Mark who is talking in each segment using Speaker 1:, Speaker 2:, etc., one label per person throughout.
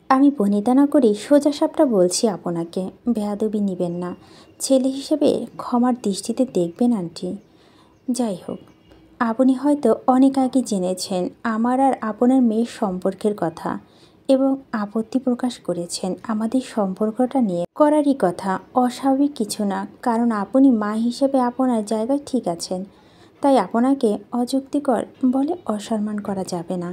Speaker 1: আমি বনিতা না করেই সোজাসাপটা বলছি আপনাকে, বেয়াদবি নিবেন না। ছেলে হিসেবে ক্ষমার দৃষ্টিতে দেখবেন আন্টি। যাই হোক, আপনি হয়তো অনেক আগে জেনেছেন আমার আর আপনার মেয়ের সম্পর্কের কথা এবং আপত্তি প্রকাশ করেছেন আমাদের সম্পর্কটা নিয়ে। করারই কথা, অস্বাভাবিক কিছু না, কারণ আপনি মা হিসেবে আপনার জায়গায় ঠিক আছেন। তাই আপনাকে অযৌক্তিকর বলে অসম্মান করা যাবে না।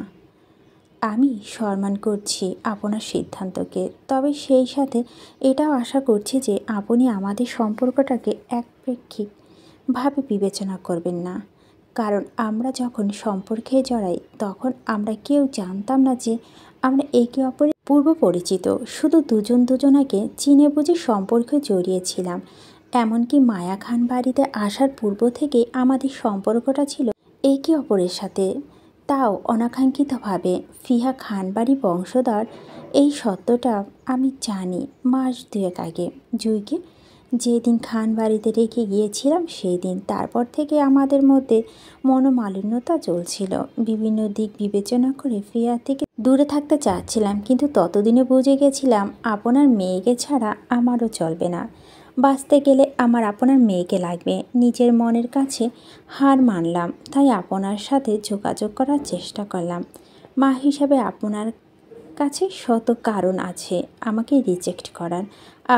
Speaker 1: আমি সম্মান করছি আপনার সিদ্ধান্তকে, তবে সেই সাথে এটাও আশা করছি যে আপনি আমাদের সম্পর্কটাকে একপেক্ষিকভাবে বিবেচনা করবেন না। কারণ আমরা যখন সম্পর্কে জড়াই তখন আমরা কেউ জানতাম না যে আমরা একে অপরের পূর্ব পরিচিত। শুধু দুজন দুজনাকে চিনে বুঝে সম্পর্কে জড়িয়েছিলাম। এমনকি মায়া খান বাড়িতে আসার পূর্ব থেকে আমাদের সম্পর্কটা ছিল একে অপরের সাথে, তাও অনাকাঙ্ক্ষিতভাবে। ফিহা খানবাড়ি বংশধর, এই সত্যটা আমি জানি মাস দুয়েক আগে। জুইকে যেদিন খান বাড়িতে রেখে গিয়েছিলাম সেই দিন, তারপর থেকে আমাদের মধ্যে মনোমালিন্যতা চলছিল। বিভিন্ন দিক বিবেচনা করে ফিহা থেকে দূরে থাকতে চাচ্ছিলাম, কিন্তু ততদিনে বুঝে গেছিলাম আপনার মেয়েকে ছাড়া আমারও চলবে না। বাঁচতে গেলে আমার আপনার মেয়েকে লাগবে। নিজের মনের কাছে হার মানলাম, তাই আপনার সাথে যোগাযোগ করার চেষ্টা করলাম। মা হিসাবে আপনার কাছে শত কারণ আছে আমাকে রিজেক্ট করার।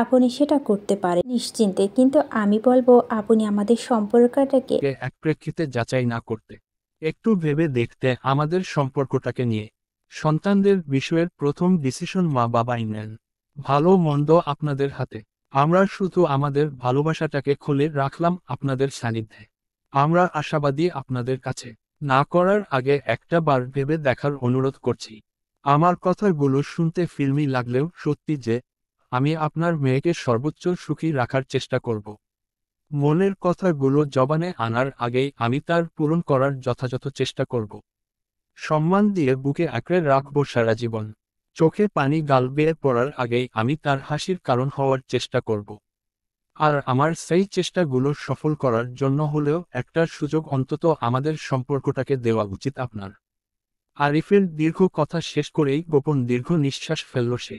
Speaker 1: আপনি সেটা করতে পারেন নিশ্চিন্তে, কিন্তু আমি বলবো আপনি আমাদের সম্পর্কটাকে
Speaker 2: এক প্রেক্ষিতে যাচাই না করতে, একটু ভেবে দেখতে আমাদের সম্পর্কটাকে নিয়ে। সন্তানদের বিষয়ের প্রথম ডিসিশন মা বাবাই নেন। ভালো মন্দ আপনাদের হাতে। আমরা শুধু আমাদের ভালোবাসাটাকে খুলে রাখলাম আপনাদের সান্নিধ্যে। আমরা আশাবাদী আপনাদের কাছে। না করার আগে একটা বার ভেবে দেখার অনুরোধ করছি। আমার কথাগুলো শুনতে ফিল্মি লাগলেও সত্যি যে আমি আপনার মেয়েকে সর্বোচ্চ সুখী রাখার চেষ্টা করব। মনের কথাগুলো জবানে আনার আগেই আমি তার পূরণ করার যথাযথ চেষ্টা করব। সম্মান দিয়ে বুকে আঁকড়ে রাখবো সারা জীবন। চোখে পানি গাল বেয়ে পড়ার আগেই আমি তার হাসির কারণ হওয়ার চেষ্টা করব। আর আমার সেই চেষ্টাগুলো সফল করার জন্য হলেও একটা সুযোগ অন্তত আমাদের সম্পর্কটাকে দেওয়া উচিত আপনার। আরিফের দীর্ঘ কথা শেষ করেই গোপন দীর্ঘ নিঃশ্বাস ফেলল সে।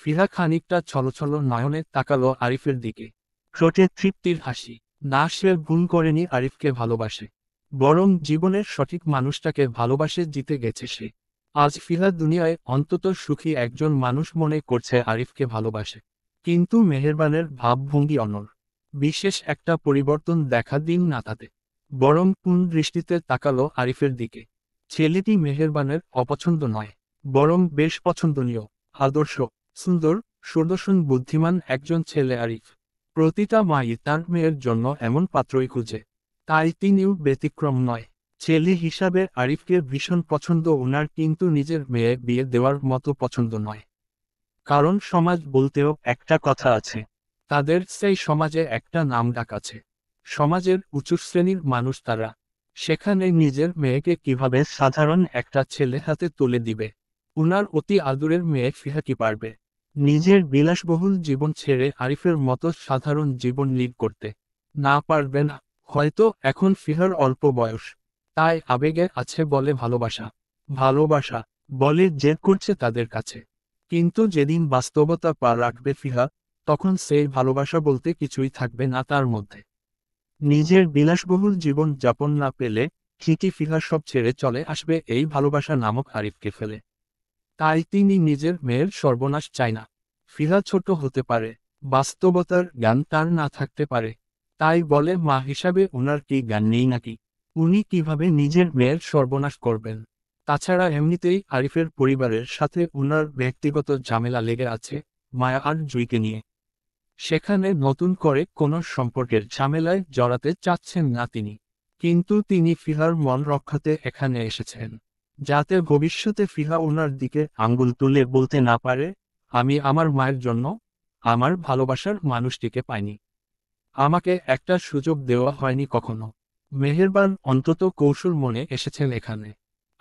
Speaker 2: ফিহা খানিকটা ছলছল নয়নে তাকালো আরিফের দিকে। ঠোঁটে তৃপ্তির হাসি। না, সে ভুল করেনি আরিফকে ভালোবাসে, বরং জীবনের সঠিক মানুষটাকে ভালোবাসে জিতে গেছে সে। আজ ফিহা দুনিয়ায় অন্তত সুখী একজন মানুষ মনে করছে আরিফকে ভালোবাসে। কিন্তু মেহেরবানের ভাবভঙ্গি অনড়। বিশেষ একটা পরিবর্তন দেখা দিন না তাতে। বরং কোন দৃষ্টিতে তাকালো আরিফের দিকে। ছেলেটি মেহেরবানের অপছন্দ নয়, বরং বেশ পছন্দনীয়, আদর্শ, সুন্দর, সুদর্শন, বুদ্ধিমান একজন ছেলে আরিফ। প্রতিটা মাই তার মেয়ের জন্য এমন পাত্রই খুঁজে। তাই তিনিও ব্যতিক্রম নয়। ছেলে হিসাবে আরিফকে ভীষণ পছন্দ ওনার, কিন্তু নিজের মেয়ে বিয়ে দেওয়ার মতো পছন্দ নয়। কারণ সমাজ বলতেও একটা কথা আছে। তাদের সেই সমাজে একটা নাম ডাক আছে। সমাজের উঁচু শ্রেণীর মানুষ তারা। সেখানে নিজের মেয়েকে কিভাবে সাধারণ একটা ছেলে হাতে তুলে দিবে? উনার অতি আদরের মেয়ে ফিহা কি পারবে নিজের বিলাসবহুল জীবন ছেড়ে আরিফের মতো সাধারণ জীবন লিড করতে? না, পারবে না। হয়তো এখন ফিহার অল্প বয়স, তাই আবেগে আছে বলে ভালোবাসা। ভালোবাসা বলে জেদ করছে তাদের কাছে। কিন্তু যেদিন বাস্তবতা পা রাখবে ফিহা, তখন সেই ভালোবাসা বলতে কিছুই থাকবে না তার মধ্যে। নিজের বিলাসবহুল জীবন যাপন না পেলে ঠিকই ফিহা সব ছেড়ে চলে আসবে এই ভালোবাসা নামক আরিফকে ফেলে। তাই তিনি নিজের মেয়ের সর্বনাশ চায় না। ফিহা ছোট হতে পারে, বাস্তবতার জ্ঞান তার না থাকতে পারে। তাই বলে মা হিসাবে ওনার কি জ্ঞান নেই নাকি? উনি কিভাবে নিজের মেয়ের সর্বনাশ করবেন? তাছাড়া এমনিতেই আরিফের পরিবারের সাথে উনার ব্যক্তিগত ঝামেলা লেগে আছে মায়া আর জুইকে নিয়ে। সেখানে নতুন করে কোনো সম্পর্কের ঝামেলায় জড়াতে চাচ্ছেন না তিনি। কিন্তু তিনি ফিহার মন রক্ষাতে এখানে এসেছেন, যাতে ভবিষ্যতে ফিহা ওনার দিকে আঙ্গুল তুলে বলতে না পারে, আমি আমার মায়ের জন্য আমার ভালোবাসার মানুষটিকে পাইনি। আমাকে একটা সুযোগ দেওয়া হয়নি কখনো। মেহেরবান অন্তত কৌশল মনে এসেছেন এখানে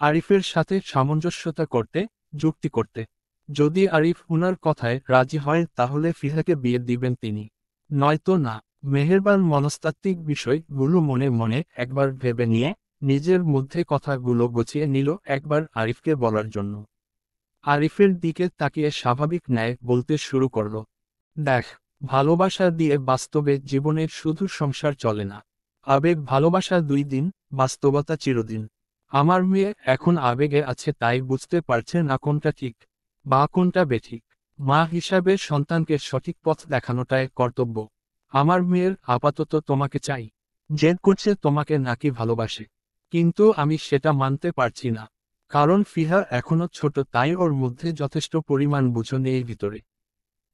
Speaker 2: আরিফের সাথে সামঞ্জস্যতা করতে, যুক্তি করতে। যদি আরিফ উনার কথায় রাজি হয় তাহলে ফিহাকে বিয়ে দিবেন তিনি, নয়তো না। মেহেরবান মনস্তাত্ত্বিক বিষয়গুলো মনে মনে একবার ভেবে নিয়ে নিজের মধ্যে কথাগুলো গুছিয়ে নিল একবার আরিফকে বলার জন্য। আরিফের দিকে তাকিয়ে স্বাভাবিক ন্যায় বলতে শুরু করলো, দেখ, ভালোবাসা দিয়ে বাস্তবে জীবনের শুধু সংসার চলে না। আবেগ ভালোবাসা 2 দিন, বাস্তবতা চিরদিন। আমার মেয়ে এখন আবেগে আছে, তাই বুঝতে পারছে না কোনটা ঠিক বা কোনটা বেঠিক। মা হিসাবে সন্তানকে সঠিক পথ দেখানোটাই কর্তব্য। আমার মেয়ের আপাতত তোমাকে চাই, জেদ করছে তোমাকে নাকি ভালোবাসে, কিন্তু আমি সেটা মানতে পারছি না। কারণ ফিহা এখনো ছোট, তাই ওর মধ্যে যথেষ্ট পরিমাণ বুঝো নেই ভিতরে।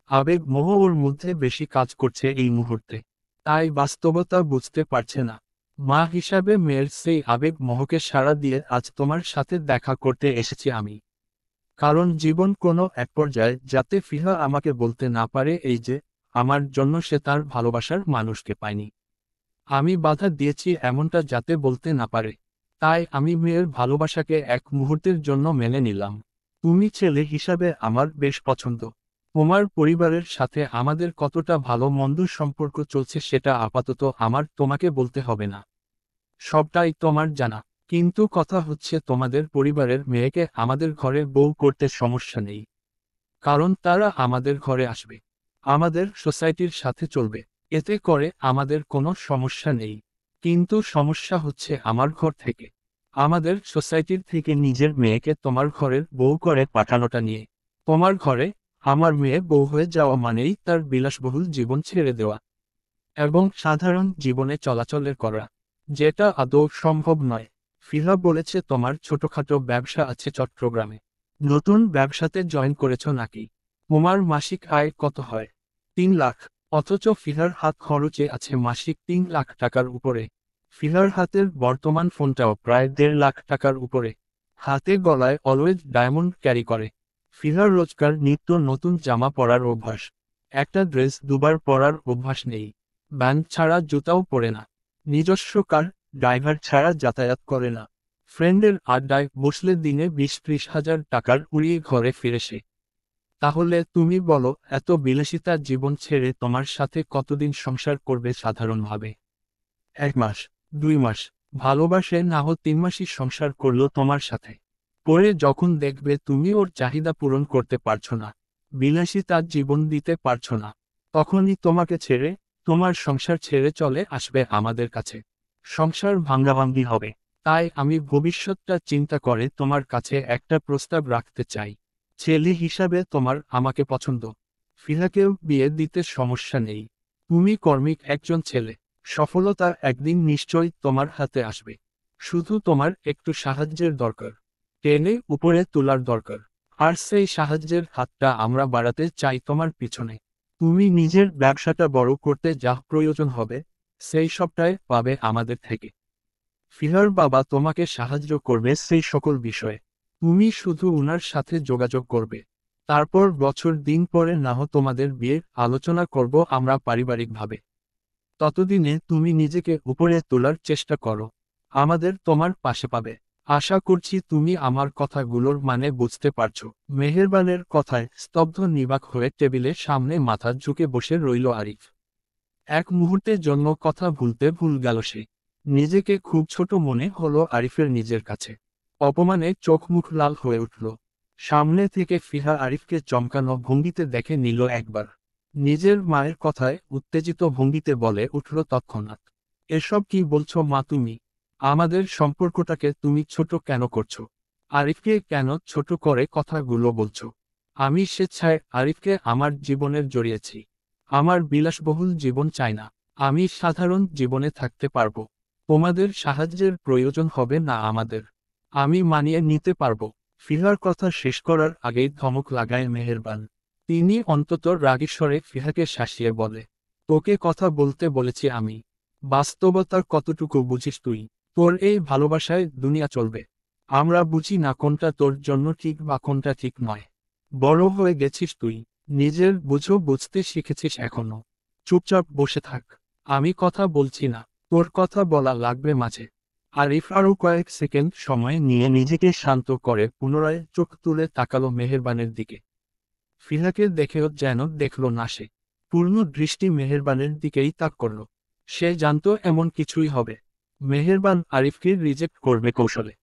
Speaker 2: আবেগ মোহ ওর মধ্যে বেশি কাজ করছে এই মুহূর্তে, তাই বাস্তবতা বুঝতে পারছে না। মা হিসাবে মেয়ের সেই আবেগ মোহকে সাড়া দিয়ে আজ তোমার সাথে দেখা করতে এসেছি আমি। কারণ জীবন কোনো এক পর্যায়ে যাতে ফিহা আমাকে বলতে না পারে এই যে আমার জন্য সে তার ভালোবাসার মানুষকে পায়নি। আমি বাধা দিয়েছি এমনটা যাতে বলতে না পারে। তাই আমি মেয়ের ভালোবাসাকে এক মুহূর্তের জন্য মেনে নিলাম। তুমি ছেলে হিসাবে আমার বেশ পছন্দ। তোমার পরিবারের সাথে আমাদের কতটা ভালো মন্দ সম্পর্ক চলছে সেটা আপাতত আমার তোমাকে বলতে হবে না, সবটাই তোমার জানা। কিন্তু কথা হচ্ছে তোমাদের পরিবারের মেয়েকে আমাদের ঘরে বউ করতে সমস্যা নেই, কারণ তারা আমাদের ঘরে আসবে, আমাদের সোসাইটির সাথে চলবে, এতে করে আমাদের কোনো সমস্যা নেই। কিন্তু সমস্যা হচ্ছে আমার ঘর থেকে, আমাদের সোসাইটির থেকে নিজের মেয়েকে তোমার ঘরের বউ করে পাঠানোটা নিয়ে। তোমার ঘরে আমার মেয়ে বউ হয়ে যাওয়া মানেই তার বিলাসবহুল জীবন ছেড়ে দেওয়া এবং সাধারণ জীবনে চলাচলের করা, যেটা আদৌ সম্ভব নয়। ফিহা বলেছে তোমার ছোটখাটো ব্যবসা আছে চট্টগ্রামে, নতুন ব্যবসাতে জয়েন করেছো নাকি? তোমার মাসিক আয় কত হয়? 3 লাখ। অথচ ফিহার হাত খরচে আছে মাসিক 3 লাখ টাকার উপরে। ফিহার হাতের বর্তমান ফোনটাও প্রায় 1.5 লাখ টাকার উপরে। হাতে গলায় অলওয়েজ ডায়মন্ড ক্যারি করে। ফিহার রোজকার নিত্য নতুন জামা পরার অভ্যাস, একটা ড্রেস দুবার পরার অভ্যাস নেই। ব্যান্ড ছাড়া জুতাও পরে না। নিজস্ব কার, ড্রাইভার ছাড়া যাতায়াত করে না। ফ্রেন্ডের আড্ডায় বসলে দিনে 20-30 হাজার টাকার উড়িয়ে ঘরে ফিরে সে। তাহলে তুমি বলো, এত বিলাসিতার জীবন ছেড়ে তোমার সাথে কতদিন সংসার করবে সাধারণভাবে? 1 মাস, 2 মাস, ভালোবাসে না হো 3 মাসই সংসার করলো তোমার সাথে। পরে যখন দেখবে তুমি ওর চাহিদা পূরণ করতে পারছো না, বিলাসিতার জীবন দিতে পারছো না, তখনই তোমাকে ছেড়ে, তোমার সংসার ছেড়ে চলে আসবে আমাদের কাছে। সংসার ভাঙ্গাভাঙ্গি হবে। তাই আমি ভবিষ্যৎটা চিন্তা করে তোমার কাছে একটা প্রস্তাব রাখতে চাই। ছেলে হিসাবে তোমার আমাকে পছন্দ। ফিহাকেও বিয়ে দিতে সমস্যা নেই। তুমি কর্মিক একজন ছেলে, সফলতা একদিন নিশ্চয়ই তোমার হাতে আসবে। শুধু তোমার একটু সাহায্যের দরকার, টেনে উপরে তোলার দরকার। আর সেই সাহায্যের হাতটা আমরা বাড়াতে চাই তোমার পিছনে। তুমি নিজের ব্যবসাটা বড় করতে যা প্রয়োজন হবে, সেই সবটাই পাবে আমাদের থেকে। ফিহার বাবা তোমাকে সাহায্য করবে সেই সকল বিষয়ে। তুমি শুধু উনার সাথে যোগাযোগ করবে। তারপর বছর দিন পরে না হয় তোমাদের বিয়ের আলোচনা করব আমরা পারিবারিকভাবে। ততদিনে তুমি নিজেকে উপরে তোলার চেষ্টা করো, আমাদের তোমার পাশে পাবে। আশা করছি তুমি আমার কথাগুলোর মানে বুঝতে পারছো। মেহেরবানের কথায় স্তব্ধ নিবাক হয়ে টেবিলের সামনে মাথা ঝুঁকে বসে রইল আরিফ। এক মুহূর্তের জন্য কথা ভুল গেল সে। নিজেকে খুব ছোট মনে হলো আরিফের নিজের কাছে। অপমানে চোখ মুখ লাল হয়ে উঠল। সামনে থেকে ফিহা আরিফকে চমকানো ভঙ্গিতে দেখে নিল একবার। নিজের মায়ের কথায় উত্তেজিত ভঙ্গিতে বলে উঠল তৎক্ষণাৎ, এসব কি বলছো মা তুমি? আমাদের সম্পর্কটাকে তুমি ছোট কেন করছো? আরিফকে কেন ছোট করে কথাগুলো বলছো? আমি স্বেচ্ছায় আরিফকে আমার জীবনের জড়িয়েছি। আমার বিলাসবহুল জীবন চাই না, আমি সাধারণ জীবনে থাকতে পারবো। তোমাদের সাহায্যের প্রয়োজন হবে না আমাদের, আমি মানিয়ে নিতে পারবো। ফিহার কথা শেষ করার আগেই ধমক লাগায় মেহেরবান। তিনি অন্তত রাগী স্বরে ফিহাকে শাসিয়ে বলে, তোকে কথা বলতে বলেছি আমি। বাস্তবতার কতটুকু বুঝিস তুই? তোর এই ভালোবাসায় দুনিয়া চলবে। আমরা বুঝি না কোনটা তোর জন্য ঠিক বা কোনটা ঠিক নয়। বড় হয়ে গেছিস তুই, নিজের বুঝো বুঝতে শিখেছিস এখনো। চুপচাপ বসে থাক, আমি কথা বলছি না, তোর কথা বলা লাগবে মাঝে। আরিফ আরও কয়েক সেকেন্ড সময় নিয়ে নিজেকে শান্ত করে পুনরায় চোখ তুলে তাকালো মেহেরবানের দিকে। ফিহাকে দেখেও যেন দেখল না সে, পূর্ণ দৃষ্টি মেহেরবানের দিকেই তাক করল। সে জানতো এমন কিছুই হবে। মেহেরবান আরিফকে রিজেক্ট করবে কৌশলে।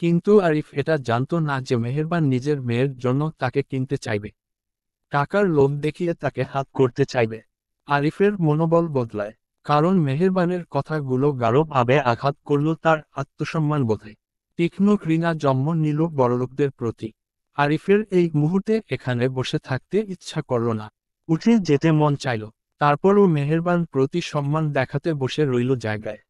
Speaker 2: কিন্তু আরিফ এটা জানতো না যে মেহেরবান নিজের মেয়ের জন্য তাকে কিনতে চাইবে, টাকার লোভ দেখিয়ে তাকে হাত করতে চাইবে। আরিফের মনোবল বদলায়, কারণ মেহেরবানের কথাগুলো গাঢ়ভাবে আঘাত করল তার আত্মসম্মান বোধে। তীক্ষ্ণ ঘৃণা জন্ম নিল বড়লোকদের প্রতি। আরিফের এই মুহূর্তে এখানে বসে থাকতে ইচ্ছা করল না, উঠে যেতে মন চাইল। তারপরও মেহেরবান প্রতি সম্মান দেখাতে বসে রইল জায়গায়।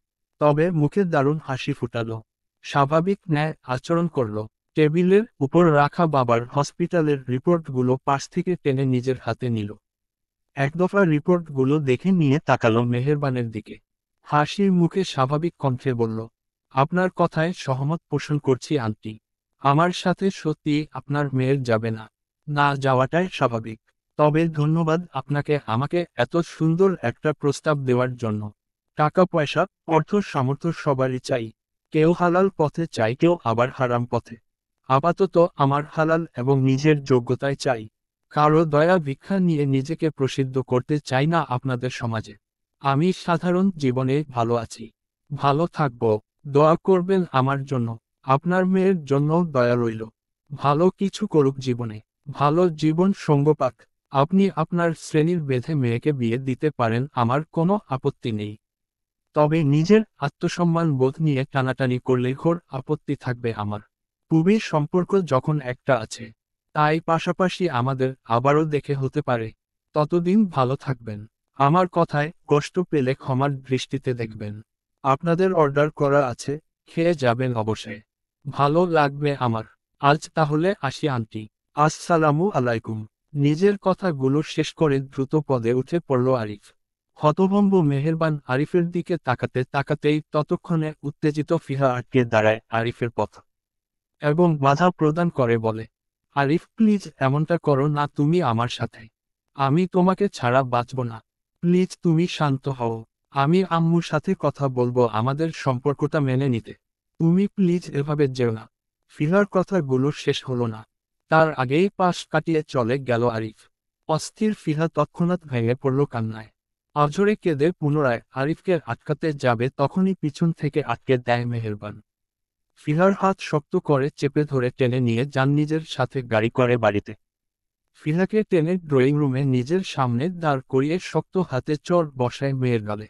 Speaker 2: তবে মুখে দারুণ হাসি ফুটালো, স্বাভাবিক ন্যায় আচরণ করল। টেবিলের উপর রাখা বাবার হসপিটালের রিপোর্টগুলো পাশ থেকে টেনে নিজের হাতে নিল। এক দফা রিপোর্টগুলো দেখে নিয়ে তাকালো মেহেরবানের দিকে। হাসির মুখে স্বাভাবিক কণ্ঠে বলল, আপনার কথায় সহমত পোষণ করছি আন্টি। আমার সাথে সত্যি আপনার মেয়ের যাবে না, না যাওয়াটাই স্বাভাবিক। তবে ধন্যবাদ আপনাকে আমাকে এত সুন্দর একটা প্রস্তাব দেওয়ার জন্য। টাকা পয়সা, অর্থ সামর্থ্য সবারই চাই। কেউ হালাল পথে চাই, কেউ আবার হারাম পথে। আপাতত আমার হালাল এবং নিজের যোগ্যতায় চাই। কারো দয়া ভিক্ষা নিয়ে নিজেকে প্রসিদ্ধ করতে চাই না আপনাদের সমাজে। আমি সাধারণ জীবনে ভালো আছি, ভালো থাকব। দোয়া করবেন আমার জন্য, আপনার মেয়ের জন্যও দয়া রইল। ভালো কিছু করুক জীবনে, ভালো জীবন সঙ্গ পাক। আপনি আপনার শ্রেণীর বেঁধে মেয়েকে বিয়ে দিতে পারেন, আমার কোনো আপত্তি নেই। তবে নিজের আত্মসম্মান বোধ নিয়ে টানাটানি করলে ঘোর আপত্তি থাকবে আমার। পূর্বের সম্পর্ক যখন একটা আছে, তাই পাশাপাশি আমাদের আবারও দেখে হতে পারে। ততদিন ভালো থাকবেন। আমার কথায় কষ্ট পেলে ক্ষমার দৃষ্টিতে দেখবেন। আপনাদের অর্ডার করা আছে, খেয়ে যাবেন অবশ্যই, ভালো লাগবে আমার। আজ তাহলে আসি আন্টি, আসসালামু আলাইকুম। নিজের কথাগুলো শেষ করে দ্রুত পদে উঠে পড়ল আরিফ। হতভম্ব মেহেরবান আরিফের দিকে তাকাতে তাকাতেই ততক্ষণে উত্তেজিত ফিহা আটকে দাঁড়ায় আরিফের পথ এবং বাধা প্রদান করে বলে, আরিফ প্লিজ এমনটা করো না, তুমি আমার সাথে। আমি তোমাকে ছাড়া বাঁচব না। প্লিজ তুমি শান্ত হও। আমি আম্মুর সাথে কথা বলবো আমাদের সম্পর্কটা মেনে নিতে। তুমি প্লিজ এভাবে যেও না। ফিহার কথাগুলো শেষ হলো না, তার আগেই পাশ কাটিয়ে চলে গেল আরিফ। অস্থির ফিহা তৎক্ষণাৎ ভেঙে পড়ল কান্নায়। অঝরে কেঁদে পুনরায় আরিফকে আটকাতে যাবে, তখনই পিছন থেকে আটকে দেয় মেহেরবান। ফিহার হাত শক্ত করে চেপে ধরে টেনে নিয়ে যান নিজের সাথে গাড়ি করে বাড়িতে। ফিহাকে টেনে ড্রয়িং রুমে নিজের সামনে দাঁড় করিয়ে শক্ত হাতে চড় বসায় মেয়ের গালে।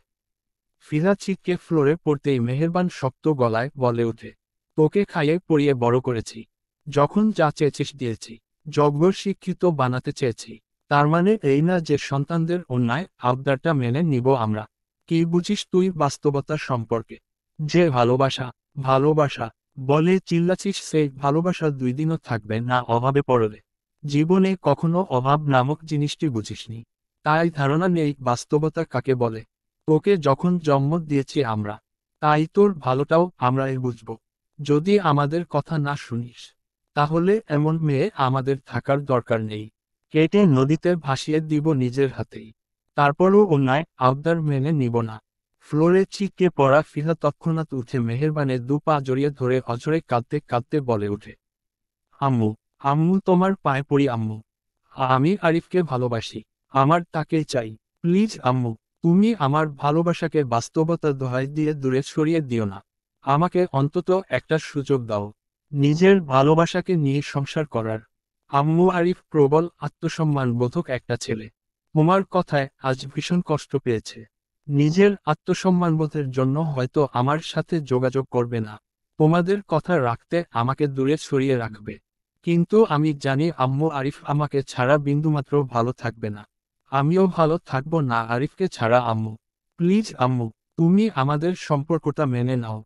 Speaker 2: ফিহা ছিটকে ফ্লোরে পড়তেই মেহেরবান শক্ত গলায় বলে ওঠে, তোকে খাইয়ে পরিয়ে বড় করেছি, যখন যা চেয়েছিস দিয়েছি, যোগ্য শিক্ষিত বানাতে চেয়েছি। তার মানে এই না যে সন্তানদের অন্যায় আবদারটা মেনে নিব আমরা। কি বুঝিস তুই বাস্তবতা সম্পর্কে? যে ভালোবাসা, ভালোবাসা বলে চিল্লাছিস, সেই ভালোবাসা 2 দিনও থাকবে না অভাবে পড়লে। জীবনে কখনো অভাব নামক জিনিসটি বুঝিসনি, তাই ধারণা নেই বাস্তবতা কাকে বলে। তোকে যখন জন্ম দিয়েছি আমরা, তাই তোর ভালোটাও আমরাই বুঝব। যদি আমাদের কথা না শুনিস, তাহলে এমন মেয়ে আমাদের থাকার দরকার নেই। কেটে নদীতে ভাসিয়ে দিব নিজের হাতেই। তারপরও অন্যায় আবদার মেনে নিব না। ফ্লোরে ছিটকে পড়া ফিহা তৎক্ষণাৎ উঠে মেহেরবানের 2 পা জড়িয়ে ধরে অঝরে কাঁদতে কাঁদতে বলে ওঠে, আম্মু, আম্মু তোমার পায়ে পড়ি আম্মু। আমি আরিফকে ভালোবাসি, আমার তাকেই চাই। প্লিজ আম্মু, তুমি আমার ভালোবাসাকে বাস্তবতা দোহাই দিয়ে দূরে সরিয়ে দিও না। আমাকে অন্তত একটা সুযোগ দাও, নিজের ভালোবাসাকে নিয়ে সংসার করার। আম্মু আরিফ প্রবল আত্মসম্মান বোধক একটা ছেলে। তোমার কথায় আজ ভীষণ কষ্ট পেয়েছে। নিজের আত্মসম্মানবোধের জন্য হয়তো আমার সাথে যোগাযোগ করবে না, তোমাদের কথা রাখতে আমাকে দূরে সরিয়ে রাখবে। কিন্তু আমি জানি আম্মু আরিফ আমাকে ছাড়া বিন্দুমাত্র ভালো থাকবে না। আমিও ভালো থাকবো না আরিফকে ছাড়া আম্মু। প্লিজ আম্মু, তুমি আমাদের সম্পর্কটা মেনে নাও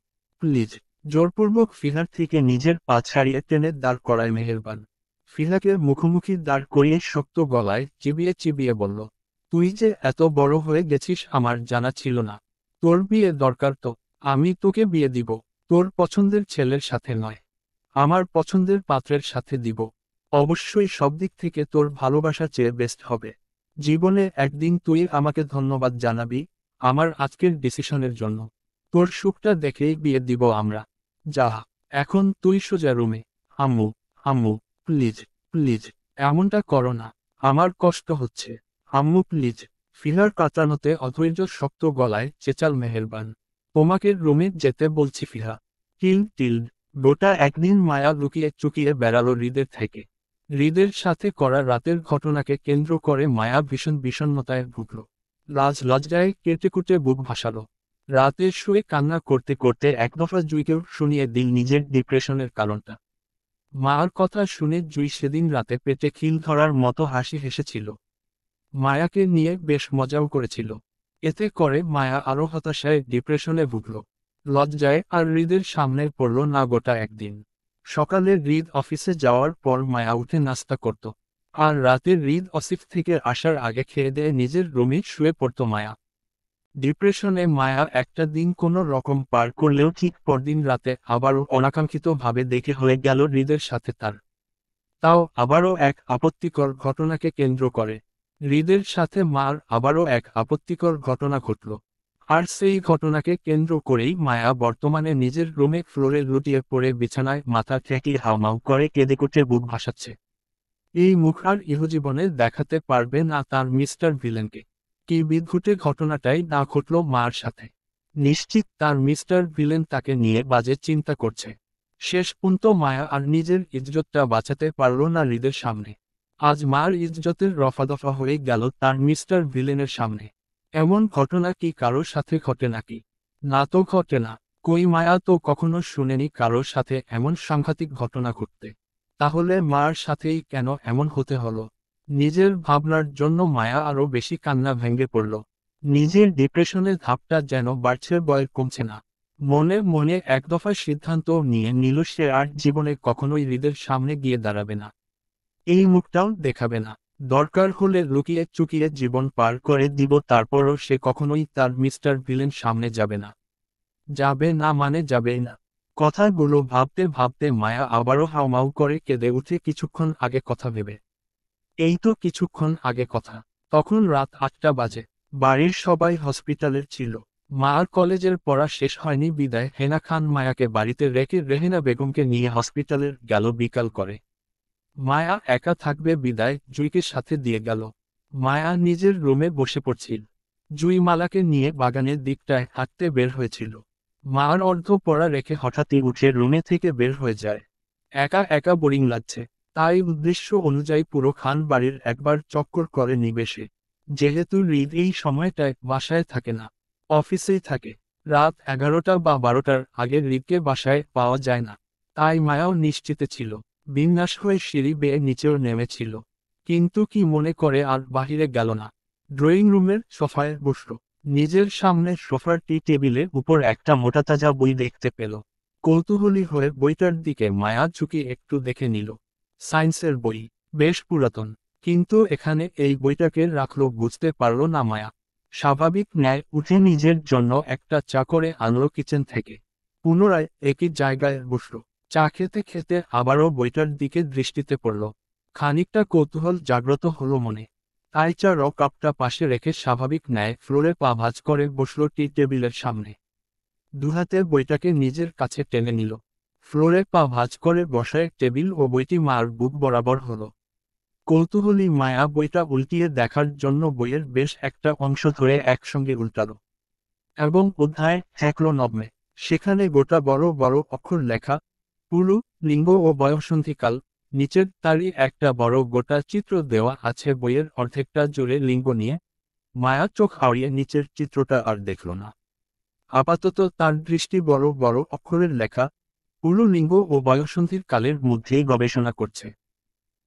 Speaker 2: প্লিজ। জোরপূর্বক ফিহার থেকে নিজের পা ছাড়িয়ে টেনে দাঁড় করায় মেহেরবান। ফিহাকে মুখোমুখি দাঁড় করিয়ে শক্ত গলায় চিবিয়ে চিবিয়ে বলল, তুই যে এত বড় হয়ে গেছিস আমার জানা ছিল না। তোর বিয়ে দরকার তো, আমি তোকে বিয়ে দিব, তোর পছন্দের ছেলের সাথে নয়, আমার পছন্দের পাত্রের সাথে দিব। অবশ্যই সব দিক থেকে তোর ভালোবাসা চেয়ে বেস্ট হবে। জীবনে একদিন তুই আমাকে ধন্যবাদ জানাবি আমার আজকের ডিসিশনের জন্য। তোর সুখটা দেখেই বিয়ে দিব আমরা। যা, এখন তুই সোজা রুমে। আম্মু, আম্মু, প্লিজ, প্লিজ, এমনটা করো না, আমার কষ্ট হচ্ছে। আম্মু প্লিজ। ফিহার কাতরানোতে অধৈর্য শক্ত গলায় চেঁচাল মেহেরবান, তোমাকে রুমে যেতে বলছি ফিহা। টিল টিল গোটা একদিন মায়া লুকিয়ে চুকিয়ে বেড়ালো হৃদের থেকে। হৃদের সাথে করা রাতের ঘটনাকে কেন্দ্র করে মায়া ভীষণ বিষণ্ণতায় ভুগল। লজ্জায় কেটেকুটে বুক ভাসালো। রাতে শুয়ে কান্না করতে করতে এক দফা জুইকেও শুনিয়ে দিল নিজের ডিপ্রেশনের কারণটা। মার কথা শুনে জুই সেদিন রাতে পেটে খিল ধরার মতো হাসি হেসেছিল। মায়াকে নিয়ে বেশ মজাও করেছিল। এতে করে মায়া আরো হতাশায় ডিপ্রেশনে ভুগল। লজ্জায় আর হৃদের সামনে পড়ল না গোটা একদিন। সকালে হৃদ অফিসে যাওয়ার পর মায়া উঠে নাস্তা করত। আর রাতে হৃদ অফিস থেকে আসার আগে খেয়ে দেয়ে নিজের রুমে শুয়ে পড়ত মায়া। ডিপ্রেশনে মায়া একটা দিন কোনো রকম পার করলেও ঠিক পরদিন রাতে আবারও অনাকাঙ্ক্ষিতভাবে দেখে হয়ে গেল হৃদের সাথে তার। তাও আবারও এক আপত্তিকর ঘটনাকে কেন্দ্র করে। হৃদের সাথে মার আবারও এক আপত্তিকর ঘটনা ঘটল। আর সেই ঘটনাকে কেন্দ্র করেই মায়া বর্তমানে নিজের রুমে ফ্লোরে লুটিয়ে পড়ে বিছানায় মাথা ঠেকিয়ে হাউমাউ করে কেঁদে বুক ভাসাচ্ছে। এই মুখ আর ইহজীবনে দেখাতে পারবে না তার মিস্টার ভিলেনকে। কি বিদঘুটে ঘটনাটাই না ঘটল মার সাথে। নিশ্চিত তার মিস্টার ভিলেন তাকে নিয়ে বাজে চিন্তা করছে। শেষ পর্যন্ত মায়া আর নিজের ইজ্জতটা বাঁচাতে পারল না হৃদের সামনে। আজ মার ইজ্জতের রফাদফা হয়ে গেল তার মিস্টার ভিলেনের সামনে। এমন ঘটনা কি কারোর সাথে ঘটে নাকি? না তো ঘটে না। কই মায়া তো কখনো শুনেনি কারোর সাথে এমন সাংঘাতিক ঘটনা ঘটতে। তাহলে মার সাথেই কেন এমন হতে হলো? নিজের ভাবনার জন্য মায়া আরো বেশি কান্না ভেঙে পড়ল। নিজের ডিপ্রেশনের ধাপটা যেন বাড়ছে বয় কমছে না। মনে মনে এক দফা সিদ্ধান্ত নিয়ে নিল সে আর জীবনে কখনোই হৃদের সামনে গিয়ে দাঁড়াবে না। এই মুখটাও দেখাবে না। দরকার হলে লুকিয়ে চুকিয়ে জীবন পার করে দিব, তারপরও সে কখনোই তার মিস্টার ভিলেন সামনে যাবে না। যাবে না মানে যাবেই না। কথাগুলো ভাবতে ভাবতে মায়া আবারও হাউমাউ করে কেঁদে উঠে কিছুক্ষণ আগে কথা ভেবে। এই তো কিছুক্ষণ আগে কথা। তখন রাত 8টা বাজে। বাড়ির সবাই হসপিটালের ছিল। মার কলেজের পড়া শেষ হয়নি বিদায় হেনা খান মায়াকে বাড়িতে রেখে রেহেনা বেগমকে নিয়ে হসপিটালের গেল বিকাল করে। মায়া একা থাকবে বিদায় জুইকে সাথে দিয়ে গেল। মায়া নিজের রুমে বসে পড়ছিল। জুই মালাকে নিয়ে বাগানের দিকটায় হাঁটতে বের হয়েছিল। মার অর্ধ পড়া রেখে হঠাৎই উঠে রুমে থেকে বের হয়ে যায়। একা একা বোরিং লাগছে। তাই উদ্দেশ্য অনুযায়ী পুরো খান বাড়ির একবার চক্কর করে নিবেশে। যেহেতু হৃদ এই সময়টায় বাসায় থাকে না, অফিসেই থাকে। রাত 11টা বা 12টার আগে হৃদকে বাসায় পাওয়া যায় না। তাই মায়াও নিশ্চিতে ছিল। বিন্যাস হয়ে সিঁড়ি বেয়ে নিচেও নেমেছিল। কিন্তু কি মনে করে আর বাহিরে গেল না। ড্রয়িং রুমের সোফায় বসল। নিজের সামনে সোফার টি টেবিলের উপর একটা মোটাতাজা বই দেখতে পেল। কৌতূহলী হয়ে বইটার দিকে মায়া ঝুঁকি একটু দেখে নিল। সায়েন্সের বই, বেশ পুরাতন। কিন্তু এখানে এই বইটাকে রাখলো বুঝতে পারল না মায়া। স্বাভাবিক ন্যায় উঠে নিজের জন্য একটা চা করে আনলো কিচেন থেকে। পুনরায় একই জায়গায় বসল। চা খেতে খেতে আবারও বইটার দিকে দৃষ্টিতে পড়ল। খানিকটা কৌতূহল জাগ্রত হলো মনে। তাই চা কাপটা পাশে রেখে স্বাভাবিক ন্যায় ফ্লোরে পা ভাঁজ করে বসল টি টেবিলের সামনে। দুহাতে বইটাকে নিজের কাছে টেনে নিল। ফ্লোরে পা ভাঁজ করে বসায় টেবিল ও বইটি মার বুক বরাবর হলো। কৌতূহলী মায়া বইটা উল্টিয়ে দেখার জন্য বইয়ের বেশ একটা অংশ ধরে একসঙ্গে উল্টালো। এবং অধ্যায় ঠেকল নবমে। সেখানে গোটা বড় বড় অক্ষর লেখা, পুরু, লিঙ্গ ও বয়ঃসন্ধিকাল। নিচের তারই একটা বড় গোটা চিত্র দেওয়া আছে বইয়ের অর্ধেকটা জুড়ে লিঙ্গ নিয়ে। মায়া চোখ আড়িয়ে নিচের চিত্রটা আর দেখল না। আপাতত তার দৃষ্টি বড় বড় অক্ষরের লেখা, পুরু লিঙ্গ ও বয়ঃসন্ধির কালের মধ্যেই গবেষণা করছে।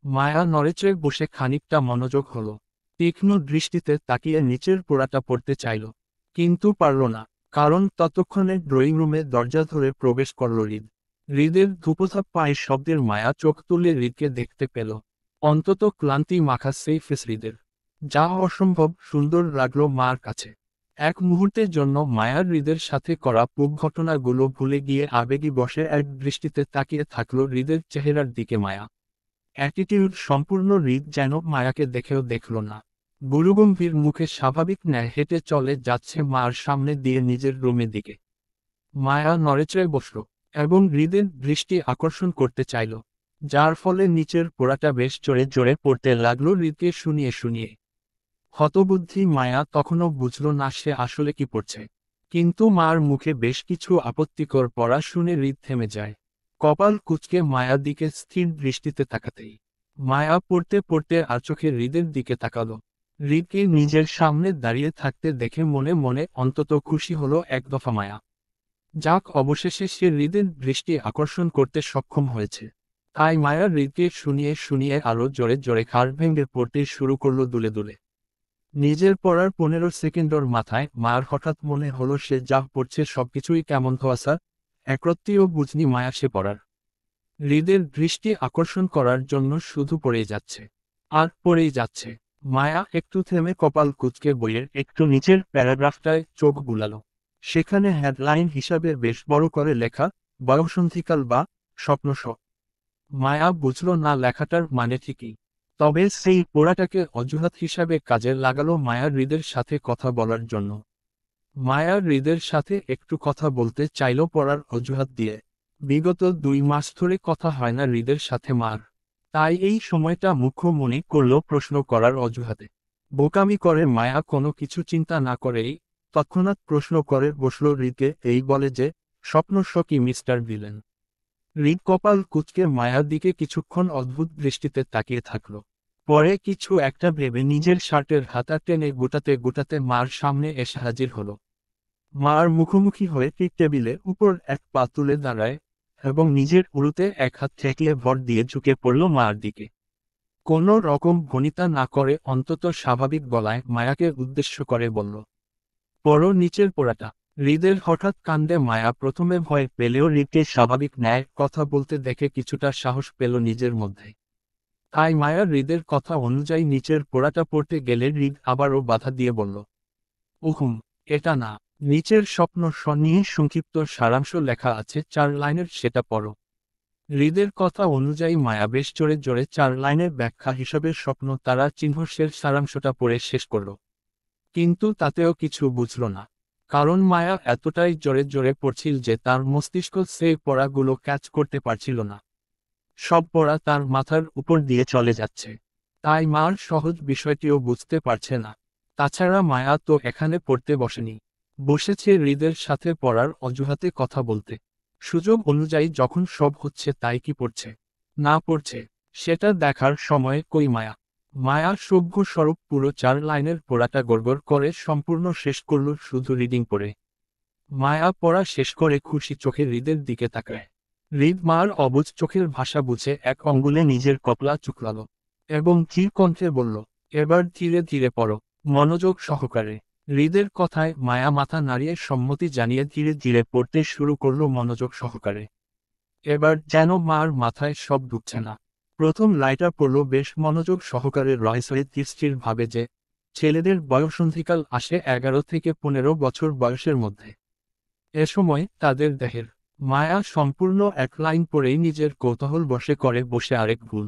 Speaker 2: মায়া নড়েচড়ে বসে খানিকটা মনোযোগ হলো। তীক্ষ্ণ দৃষ্টিতে তাকিয়ে নিচের পোড়াটা পড়তে চাইল। কিন্তু পারল না। কারণ ততক্ষণে ড্রয়িং রুমে দরজা ধরে প্রবেশ করল হৃদ। হৃদের ধূপধাপ পায়ের শব্দের মায়া চোখ তুলে হৃদকে দেখতে পেল। অন্তত ক্লান্তি মাখা সেই ফেস হৃদের। যা অসম্ভব সুন্দর লাগলো মার কাছে। এক মুহূর্তের জন্য মায়ার হৃদের সাথে করা পূর্ব ঘটনাগুলো ভুলে গিয়ে আবেগী বসে এক দৃষ্টিতে তাকিয়ে থাকলো হৃদের চেহারার দিকে মায়া। অ্যাটিটিউড সম্পূর্ণ হৃদ যেন মায়াকে দেখেও দেখল না। গুরুগম্ভীর মুখে স্বাভাবিক ন্যায় হেঁটে চলে যাচ্ছে মার সামনে দিয়ে নিজের রুমের দিকে। মায়া নড়েচড়ে বসল এবং হৃদের দৃষ্টি আকর্ষণ করতে চাইল, যার ফলে নিচের পোড়াটা বেশ জোরে জোরে পড়তে লাগলো হৃদকে শুনিয়ে শুনিয়ে। হতবুদ্ধি মায়া তখনও বুঝল না সে আসলে কি পড়ছে। কিন্তু মার মুখে বেশ কিছু আপত্তিকর পড়া শুনে হৃদ থেমে যায়। কপাল কুঁচকে মায়ার দিকে স্থির দৃষ্টিতে তাকাতেই মায়া পড়তে পড়তে আর চোখে হৃদের দিকে তাকালো। হৃদকে নিজের সামনে দাঁড়িয়ে থাকতে দেখে মনে মনে অন্তত খুশি হলো এক দফা মায়া। যাক, অবশেষে সে হৃদের দৃষ্টি আকর্ষণ করতে সক্ষম হয়েছে। তাই মায়া হৃদকে শুনিয়ে শুনিয়ে আরো জোরে জোরে ঘাড় ভেঙে পড়তে শুরু করলো দুলে দুলে। নিজের পড়ার 15 সেকেন্ডের মাথায় মায়ার হঠাৎ মনে হলো সে যা পড়ছে সবকিছুই কেমন ধোয়াশা, একরত্তিও বুঝনি মায়া সে পড়ার। হৃদের দৃষ্টি আকর্ষণ করার জন্য শুধু পড়েই যাচ্ছে আর পড়েই যাচ্ছে। মায়া একটু থেমে কপাল কুঁচকে বইয়ের একটু নিচের প্যারাগ্রাফটায় চোখ বুলালো। সেখানে হেডলাইন হিসাবে বেশ বড় করে লেখা, বয়ঃসন্ধিকাল বা স্বপ্নস। মায়া বুঝল না লেখাটার মানে ঠিকই, তবে সেই পড়াটাকে অজুহাত হিসাবে কাজে লাগালো মায়ার হৃদের সাথে কথা বলার জন্য। মায়া হৃদের সাথে একটু কথা বলতে চাইল পড়ার অজুহাত দিয়ে। বিগত 2 মাস ধরে কথা হয় না হৃদের সাথে মার, তাই এই সময়টা মুখ্য মনে করল প্রশ্ন করার অজুহাতে। বোকামি করে মায়া কোনো কিছু চিন্তা না করেই তৎক্ষণাৎ প্রশ্ন করে বসল হৃদকে, এই বলে যে স্বপ্ন কি মিস্টার ভিলেন? হৃদ কপাল কুঁচকে মায়ার দিকে কিছুক্ষণ অদ্ভুত দৃষ্টিতে তাকিয়ে থাকল। পরে কিছু একটা ভেবে নিজের শার্টের হাতা টেনে গোটাতে গোটাতে মার সামনে এসে হাজির হলো। মার মুখোমুখি হয়ে ঠিক টেবিলের উপর এক পা তুলে দাঁড়ায় এবং নিজের উরুতে এক হাত ঠেকিয়ে ভর দিয়ে ঝুঁকে পড়ল মার দিকে। কোনো রকম ভনিতা না করে অন্তত স্বাভাবিক গলায় মায়াকে উদ্দেশ্য করে বলল, পড়ো নিচের পোড়াটা। হৃদের হঠাৎ কাণ্ডে মায়া প্রথমে ভয় পেলেও হৃদকে স্বাভাবিক ন্যায় কথা বলতে দেখে কিছুটা সাহস পেল নিজের মধ্যে। তাই মায়া হৃদের কথা অনুযায়ী নিচের পোড়াটা পড়তে গেলে হৃদ আবারও বাধা দিয়ে বলল, উহুম, এটা না, নিচের স্বপ্ন নিয়ে সংক্ষিপ্ত সারাংশ লেখা আছে 4 লাইনের, সেটা পড়ো। হৃদের কথা অনুযায়ী মায়া বেশ জোরে জোরে 4 লাইনের ব্যাখ্যা হিসাবে স্বপ্ন তারা চিহ্নের সারাংশটা পড়ে শেষ করল। কিন্তু তাতেও কিছু বুঝল না, কারণ মায়া এতটাই জোরে জোরে পড়ছিল যে তার মস্তিষ্ক সেই পড়াগুলো ক্যাচ করতে পারছিল না। সব পড়া তার মাথার উপর দিয়ে চলে যাচ্ছে, তাই মার সহজ বিষয়টিও বুঝতে পারছে না। তাছাড়া মায়া তো এখানে পড়তে বসেনি, বসেছে হৃদের সাথে পড়ার অজুহাতে কথা বলতে। সুযোগ অনুযায়ী যখন সব হচ্ছে তাই কি পড়ছে না পড়ছে সেটা দেখার সময় কই মায়া। মায়া সভ্য স্বরূপ পুরো 4 লাইনের পড়াটা গড়গড় করে সম্পূর্ণ শেষ করল শুধু রিডিং পড়ে। মায়া পড়া শেষ করে খুশি চোখে হৃদের দিকে তাকায়। হৃদ মার অবুঝ চোখের ভাষা বুঝে এক অঙ্গুলে নিজের কপলা চুকলাল এবং ধীর কণ্ঠে বলল, এবার ধীরে ধীরে পড়ো, মনোযোগ সহকারে। হৃদের কথায় মায়া মাথা নাড়িয়ে সম্মতি জানিয়ে ধীরে ধীরে পড়তে শুরু করল মনোযোগ সহকারে। এবার যেন মার মাথায় সব ঢুকছে না। প্রথম লাইটা পড়ল বেশ মনোযোগ সহকারে, রহস্যে স্থির ভাবে যে ছেলেদের বয়ঃসন্ধিকাল আসে 11 থেকে 15 বছর বয়সের মধ্যে। এ সময় তাদের দেহের। মায়া সম্পূর্ণ এক লাইন পড়েই নিজের কৌতূহল বশে করে বসে আরেক ভুল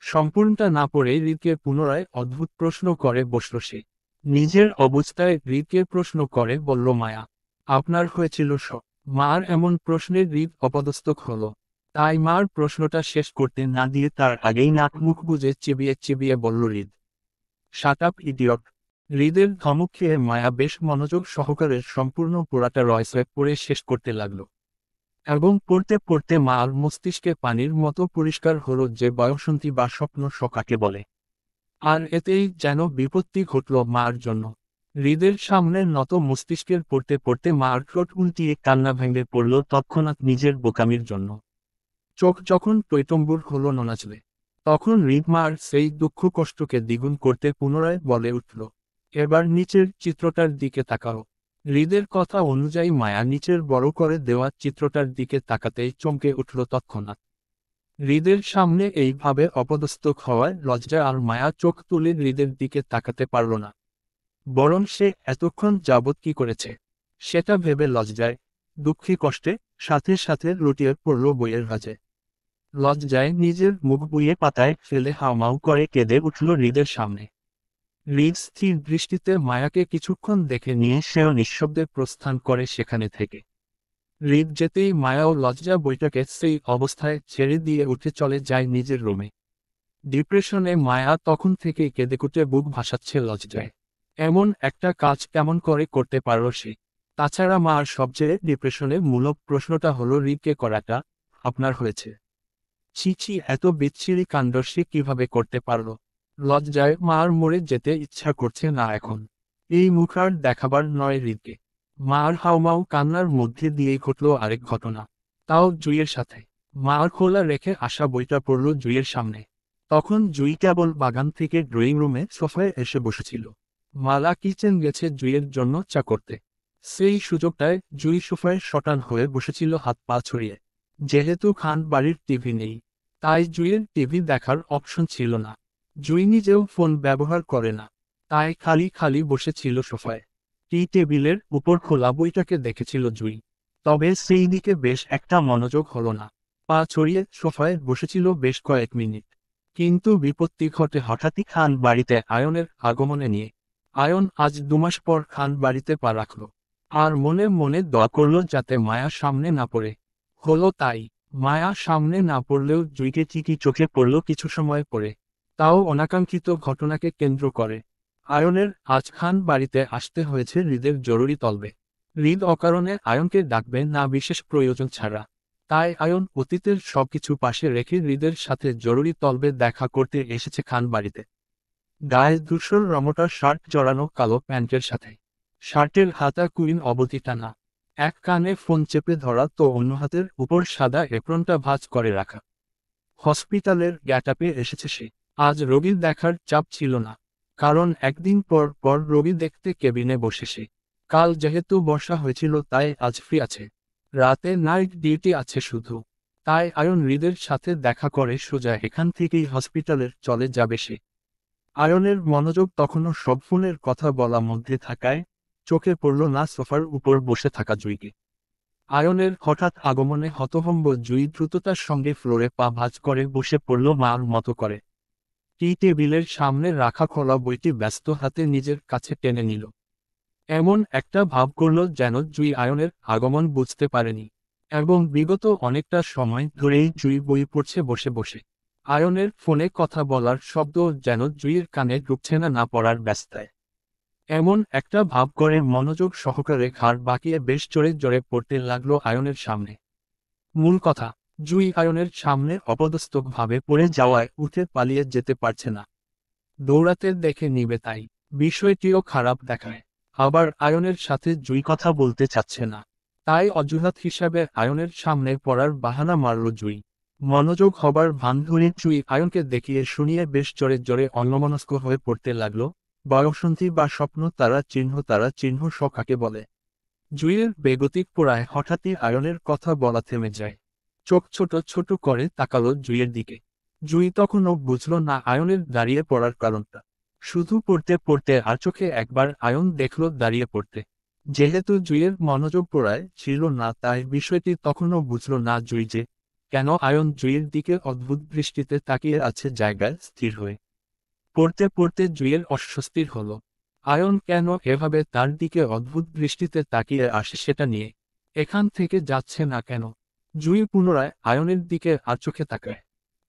Speaker 2: সম্পূর্ণটা না পড়েই হৃদকে পুনরায় অদ্ভুত প্রশ্ন করে বসল সে। নিজের অবস্থায় হৃদকে প্রশ্ন করে বলল, মায়া, আপনার হয়েছিল মার এমন প্রশ্নের হৃদ অপদস্থ হল। তাই মার প্রশ্নটা শেষ করতে না দিয়ে তার আগেই নাক মুখ বুজে চিবিয়ে চিবিয়ে বলল, হৃদ, শাট আপ ইডিয়ট। হৃদের ধমক খেয়ে মায়া বেশ মনোযোগ সহকারে সম্পূর্ণ পোড়াটা রহস্যে পড়ে শেষ করতে লাগলো এবং পড়তে পড়তে মার মস্তিষ্কে পানির মতো পরিষ্কার হলো যে বয়ঃসন্ধি বা স্বপ্ন কাকে বলে। আর এতেই যেন বিপত্তি ঘটল মার জন্য। হৃদের সামনের নত মস্তিষ্কের পড়তে পড়তে মার ঠোঁট উল্টিয়ে কান্না ভেঙে পড়ল তৎক্ষণাৎ নিজের বোকামির জন্য। চোখ যখন টৈটম্বুর হলো নোনাচলে, তখন হৃদ মার সেই দুঃখ কষ্টকে দ্বিগুণ করতে পুনরায় বলে উঠল, এবার নিচের চিত্রটার দিকে তাকাও। হৃদের কথা অনুযায়ী মায়া নিচের বড় করে দেওয়া চিত্রটার দিকে তাকাতেই চমকে উঠল তৎক্ষণাৎ। হৃদের সামনে এইভাবে অপদস্থ হওয়ায় লজ্জা আর মায়া চোখ তুলে হৃদের দিকে তাকাতে পারল না। বরং সে এতক্ষণ যাবৎ কি করেছে সেটা ভেবে লজ্জায়, দুঃখী কষ্টে সাথে সাথে লুটিয়ে পড়ল বইয়ের ভাঁজে। লজ্জায় নিজের মুখ বুইয়ে পাতায় ফেলে হাউমাউ করে কেঁদে উঠল হৃদের সামনে। হৃদ স্থির দৃষ্টিতে মায়াকে কিছুক্ষণ দেখে নিয়ে সেও নিঃশব্দে প্রস্থান করে সেখানে থেকে। হৃদ যেতেই মায়াও লজ্জা বইটাকে সেই অবস্থায় ছেড়ে দিয়ে উঠে চলে যায় নিজের রুমে। ডিপ্রেশনে মায়া তখন থেকেই কেঁদেকুটে বুক ভাসাচ্ছে লজ্জায়। এমন একটা কাজ কেমন করে করতে পারল সে? তাছাড়া মার সবচেয়ে ডিপ্রেশনের মূলক প্রশ্নটা হলো হৃদকে করাটা, আপনার হয়েছে। ছি ছি, এত বিচ্ছিরি কাণ্ড সে কিভাবে করতে পারলো? লজ্জায় মার মরে যেতে ইচ্ছা করছে না এখন। এই মুখ আর দেখাবার নয় হৃদকে। মার হাউমাউ কান্নার মধ্যে দিয়েই ঘটল আরেক ঘটনা, তাও জুইয়ের সাথে। মার খোলা রেখে আসা বইটা পড়ল জুইয়ের সামনে। তখন জুই কেবল বাগান থেকে ড্রয়িং রুমে সোফায় এসে বসেছিল। মালা কিচেন গেছে জুইয়ের জন্য চা করতে। সেই সুযোগটায় জুই সোফায় শটান হয়ে বসেছিল হাত পা ছড়িয়ে। যেহেতু খান বাড়ির টিভি নেই, তাই জুইয়ের টিভি দেখার অপশন ছিল না। জুই নিজেও ফোন ব্যবহার করে না, তাই খালি খালি বসেছিল সোফায়। টি টেবিলের উপর খোলা বইটাকে দেখেছিল জুই। তবে সেই দিকে বেশ একটা মনোযোগ হলো না। পা ছড়িয়ে সোফায় বসেছিল বেশ কয়েক মিনিট। কিন্তু বিপত্তি ঘটে হঠাৎই খান বাড়িতে আয়নের আগমনে নিয়ে। আয়ন আজ 2 মাস পর খান বাড়িতে পা রাখল। আর মনে মনে দোয়া করল যাতে মায়া সামনে না পড়ে। হলো তাই। মায়া সামনে না পড়লেও জুইকে ঠিকই চোখে পড়ল কিছু সময় পরে। তাও অনাকাঙ্ক্ষিত ঘটনাকে কেন্দ্র করে। আয়নের আজ খান বাড়িতে আসতে হয়েছে হৃদের জরুরি তলবে। হৃদ অকারণে আয়নকে ডাকবে না বিশেষ প্রয়োজন ছাড়া। তাই আয়ন অতীতের সবকিছু পাশে রেখে হৃদের সাথে জরুরি তলবে দেখা করতে এসেছে খান বাড়িতে। গায়ে ধূসর রমটা শার্ট জড়ানো কালো প্যান্টের সাথে। শার্টের হাতা কুইন অবধি টানা। এক কানে ফোন চেপে ধরা তো অন্য হাতের উপর সাদা এপ্রনটা ভাঁজ করে রাখা। হসপিটালের গ্যাটাপে এসেছে সে। আজ রোগী দেখার চাপ ছিল না, কারণ একদিন পর পর রোগী দেখতে কেবিনে বসে সে। কাল যেহেতু বর্ষা হয়েছিল তাই আজ ফ্রি আছে। রাতে নাইট ডিউটি আছে শুধু। তাই আয়ন হৃদের সাথে দেখা করে সোজা এখান থেকেই হসপিটালের চলে যাবে সে। আয়নের মনোযোগ তখনও সব ফোনের কথা বলা মধ্যে থাকায় চোখে পড়ল না সোফার উপর বসে থাকা জুইকে। আয়নের হঠাৎ আগমনে হতভম্ব জুই দ্রুততার সঙ্গে ফ্লোরে পা ভাঁজ করে বসে পড়ল মার মতো করে। টি টেবিলের সামনে রাখা খোলা বইটি ব্যস্ত হাতে নিজের কাছে টেনে নিল। এমন একটা ভাব করল যেন জুই আয়নের আগমন বুঝতে পারেনি। এবং বিগত অনেকটা সময় ধরেই জুই বই পড়ছে বসে বসে। আয়নের ফোনে কথা বলার শব্দ যেন জুইয়ের কানে ঢুকছে না না পড়ার ব্যস্তায়। এমন একটা ভাব করে মনোযোগ সহকারে ঘাড় বাঁকিয়ে বেশ জোরে জোরে পড়তে লাগলো আয়নের সামনে। মূল কথা, জুই আয়নের সামনে অপদস্থভাবে পড়ে যাওয়ায় উঠে পালিয়ে যেতে পারছে না। দৌড়াতে দেখে নিবে তাই বিষয়টিও খারাপ দেখায়। আবার আয়নের সাথে জুই কথা বলতে চাচ্ছে না, তাই অজুহাত হিসাবে আয়নের সামনে পড়ার বাহানা মারল জুই। মনোযোগ হবার ভান ধরে জুই আয়নকে দেখিয়ে শুনিয়ে বেশ জোরে জোরে অন্যমনস্ক হয়ে পড়তে লাগলো। বয়সন্ধি বা স্বপ্ন তারা চিহ্ন স কাকে বলে। জুইয়ের বেগতিক পড়ায় হঠাৎই আয়নের কথা বলা থেমে যায়। চোখ ছোট ছোট করে তাকালো জুইয়ের দিকে। জুই তখনও বুঝল না আয়নের দাঁড়িয়ে পড়ার কারণটা। শুধু পড়তে পড়তে আর চোখে একবার আয়ন দেখল দাঁড়িয়ে পড়তে। যেহেতু জুইয়ের মনোযোগ পড়ায় ছিল না তাই বিষয়টি তখনও বুঝল না জুই যে কেন আয়ন জুইয়ের দিকে অদ্ভুত দৃষ্টিতে তাকিয়ে আছে জায়গায় স্থির হয়ে। পড়তে পড়তে জুইয়ের অস্বস্তির হলো। আয়ন কেন এভাবে তার দিকে অদ্ভুত দৃষ্টিতে তাকিয়ে আসে সেটা নিয়ে। এখান থেকে যাচ্ছে না কেন? জুই পুনরায় আয়নের দিকে আর চোখে তাকায়।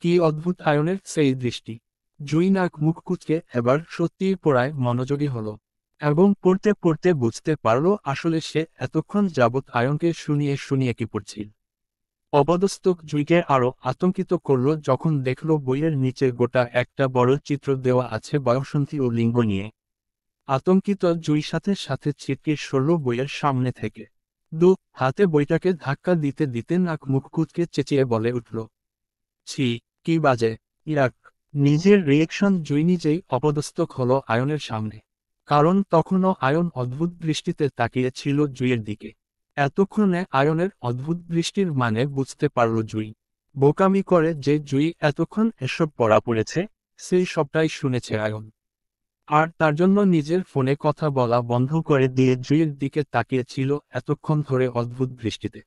Speaker 2: কি অদ্ভুত আয়নের সেই দৃষ্টি! জুই নাক মুখ কুঁচকে এবার সত্যিই পড়ায় মনোযোগী হলো। এবং পড়তে পড়তে বুঝতে পারল আসলে সে এতক্ষণ যাবৎ আয়নকে শুনিয়ে শুনিয়ে কি পড়ছিল। অপদস্থ জুইকে আরো আতঙ্কিত করল যখন দেখল বইয়ের নিচে গোটা একটা বড় চিত্র দেওয়া আছে বয়সন্ধি ও লিঙ্গ নিয়ে। আতঙ্কিত জুই সাথে সাথে ছিটকে সরল বইয়ের সামনে থেকে। হাতে বইটাকে ধাক্কা দিতে দিতে নাক মুখ কুঁচকে চেঁচিয়ে বলে উঠল, ছি, কি বাজে! ইয়াক! নিজের রিয়েকশন জুই নিজেই অপদস্থ হলো আয়নের সামনে। কারণ তখনও আয়ন অদ্ভুত দৃষ্টিতে তাকিয়ে ছিল জুইয়ের দিকে। এতক্ষণে আয়নের অদ্ভুত দৃষ্টির মানে বুঝতে পারল জুই। বোকামি করে যে জুই এতক্ষণ এসব পড়া পড়েছে, সেই সবটাই শুনেছে আয়ন। আর তার জন্য নিজের ফোনে কথা বলা বন্ধ করে দিয়ে জুইয়ের দিকে তাকিয়েছিল এতক্ষণ ধরে অদ্ভুত দৃষ্টিতে।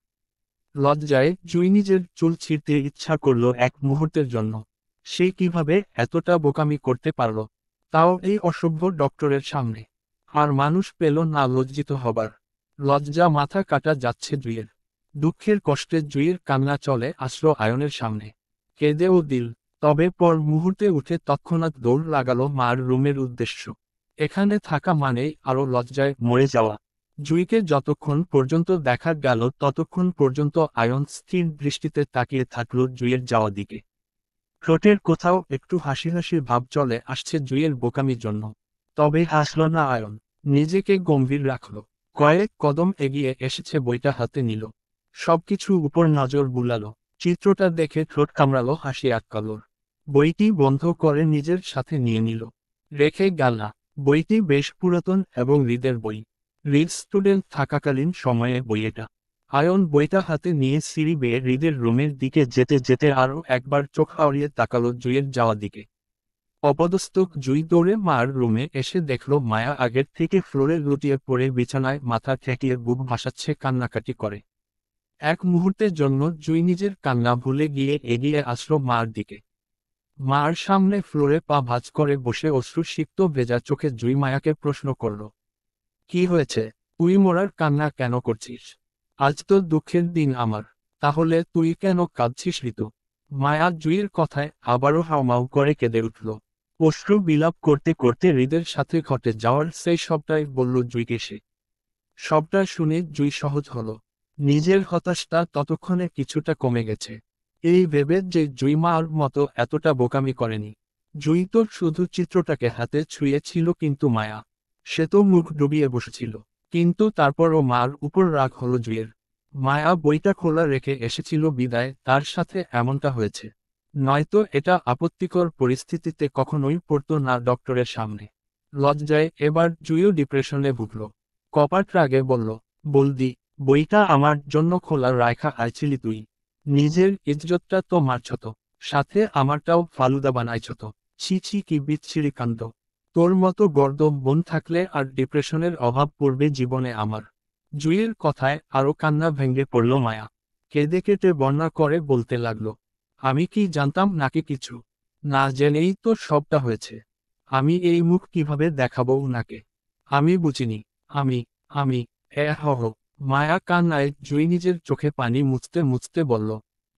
Speaker 2: লজ্জায় জুই নিজের চুল ছিঁড়তে ইচ্ছা করল এক মুহূর্তের জন্য। সে কিভাবে এতটা বোকামি করতে পারল, তাও এই অসভ্য ডক্টরের সামনে। আর মানুষ পেল না লজ্জিত হবার। লজ্জা মাথা কাটা যাচ্ছে জুইয়ের। দুঃখের কষ্টে জুইয়ের কান্না চলে আসলো আয়নের সামনে। কেঁদেও দিল। তবে পর মুহূর্তে উঠে তৎক্ষণাৎ দৌড় লাগালো মার রুমের উদ্দেশ্য। এখানে থাকা মানেই আরো লজ্জায় মরে যাওয়া। জুইকে যতক্ষণ পর্যন্ত দেখা গেল ততক্ষণ পর্যন্ত আয়ন স্থির দৃষ্টিতে তাকিয়ে থাকল জুইয়ের যাওয়া দিকে। ঠোঁটের কোথাও একটু হাসি হাসি ভাব চলে আসছে জুইয়ের বোকামির জন্য। তবে হাসল না আয়ন, নিজেকে গম্ভীর রাখল। কয়েক কদম এগিয়ে এসেছে, বইটা হাতে নিল, সবকিছু উপর নজর বুলালো। চিত্রটা দেখে ঠোঁট কামড়ালো, হাসি আটকালোর। বইটি বন্ধ করে নিজের সাথে নিয়ে নিল, রেখে গেল না। বইটি বেশ পুরাতন এবং হৃদের বই। হৃদ স্টুডেন্ট থাকাকালীন সময়ে বই এটা। আয়ন বইটা হাতে নিয়ে সিঁড়ি বেয়ে হৃদের রুমের দিকে যেতে যেতে আরও একবার চোখ আউড়িয়ে তাকালো জুইয়ের যাওয়া দিকে। অপদস্থ জুই দৌড়ে মার রুমে এসে দেখল মায়া আগের থেকে ফ্লোরে লুটিয়ে পড়ে বিছানায় মাথা ঠেকিয়ে বুক ভাসাচ্ছে, কান্নাকাটি করে। এক মুহূর্তের জন্য জুই নিজের কান্না ভুলে গিয়ে এগিয়ে আসলো মার দিকে। মার সামনে ফ্লোরে পা ভাঁজ করে বসে অশ্রুসিক্ত ভেজা চোখে জুই মায়াকে প্রশ্ন করল, কি হয়েছে? তুই মোরার কান্না কেন করছিস? আজ তো দুঃখের দিন আমার, তাহলে তুই কেন কাঁদছিস ঋতু? মায়া জুইয়ের কথায় আবারও হাউমাউ করে কেঁদে উঠল। অশ্রু বিলাপ করতে করতে হৃদের সাথে ঘটে যাওয়ার সেই সবটাই বলল জুইকে সে। সবটা শুনে জুই সহজ হলো। নিজের হতাশটা ততক্ষণে কিছুটা কমে গেছে। এই ভেবে যে জুই মার মতো এতটা বোকামি করেনি। জুই তো শুধু চিত্রটাকে হাতে ছুঁয়েছিল, কিন্তু মায়া, সে তো মুখ ডুবিয়ে বসেছিল। কিন্তু তারপরও মার উপর রাগ হলো জুইয়ের। মায়া বইটা খোলা রেখে এসেছিল বিদায়, তার সাথে এমনটা হয়েছে। নয়তো এটা আপত্তিকর পরিস্থিতিতে কখনোই পড়তো না ডক্টরের সামনে। লজ্জায় এবার জুইও ডিপ্রেশনে ভুগল। কপাট রাগে বলল, বলদি, বইটা আমার জন্য খোলা রাখা আইছিলি তুই? নিজের ইজ্জতটা তো মারছত, সাথে আমারটাও ফালুদা বানাইছত। ছি ছি, কি বিচ্ছিরি কাণ্ড। তোর মতো গর্দ বোন থাকলে আর ডিপ্রেশনের অভাব পড়বে জীবনে আমার। জুইয়ের কথায় আরো কান্না ভেঙে পড়ল মায়া। কেঁদে কেটে বন্যা করে বলতে লাগলো, আমি কি জানতাম নাকি কিছু? না জেনেই তো সবটা হয়েছে। আমি এই মুখ কিভাবে দেখাবো উনাকে? আমি বুঝিনি। আমি আমি হহ। মায়া কান্নায় জুই নিজের চোখে পানি মুছতে মুছতে বলল,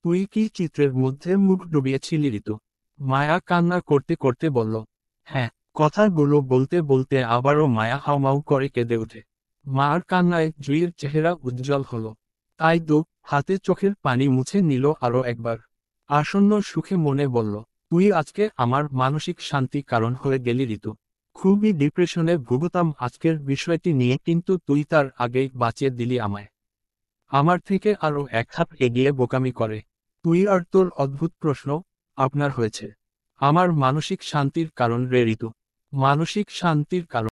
Speaker 2: তুই কি চিত্রের মধ্যে মুখ ডুবিয়েছিলি ঋতু? মায়া কান্না করতে করতে বলল, হ্যাঁ। কথাগুলো বলতে বলতে আবারও মায়া হাউমাউ করে কেঁদে ওঠে। মার কান্নায় জুইয়ের চেহারা উজ্জ্বল হলো। তাই দু হাতে চোখের পানি মুছে নিল আরো একবার। আসন্ন সুখে মনে বলল, তুই আজকে আমার মানসিক শান্তি কারণ হয়ে গেলি ঋতু। খুবই ডিপ্রেশনে ভুগতাম আজকের বিষয়টি নিয়ে, কিন্তু তুই তার আগেই বাঁচিয়ে দিলি আমায়। আমার থেকে আরো এক ধাপ এগিয়ে বোকামি করে তুই আর তোর অদ্ভুত প্রশ্ন আপনার হয়েছে। আমার মানসিক শান্তির কারণ রে ঋতু, মানসিক শান্তির কারণ।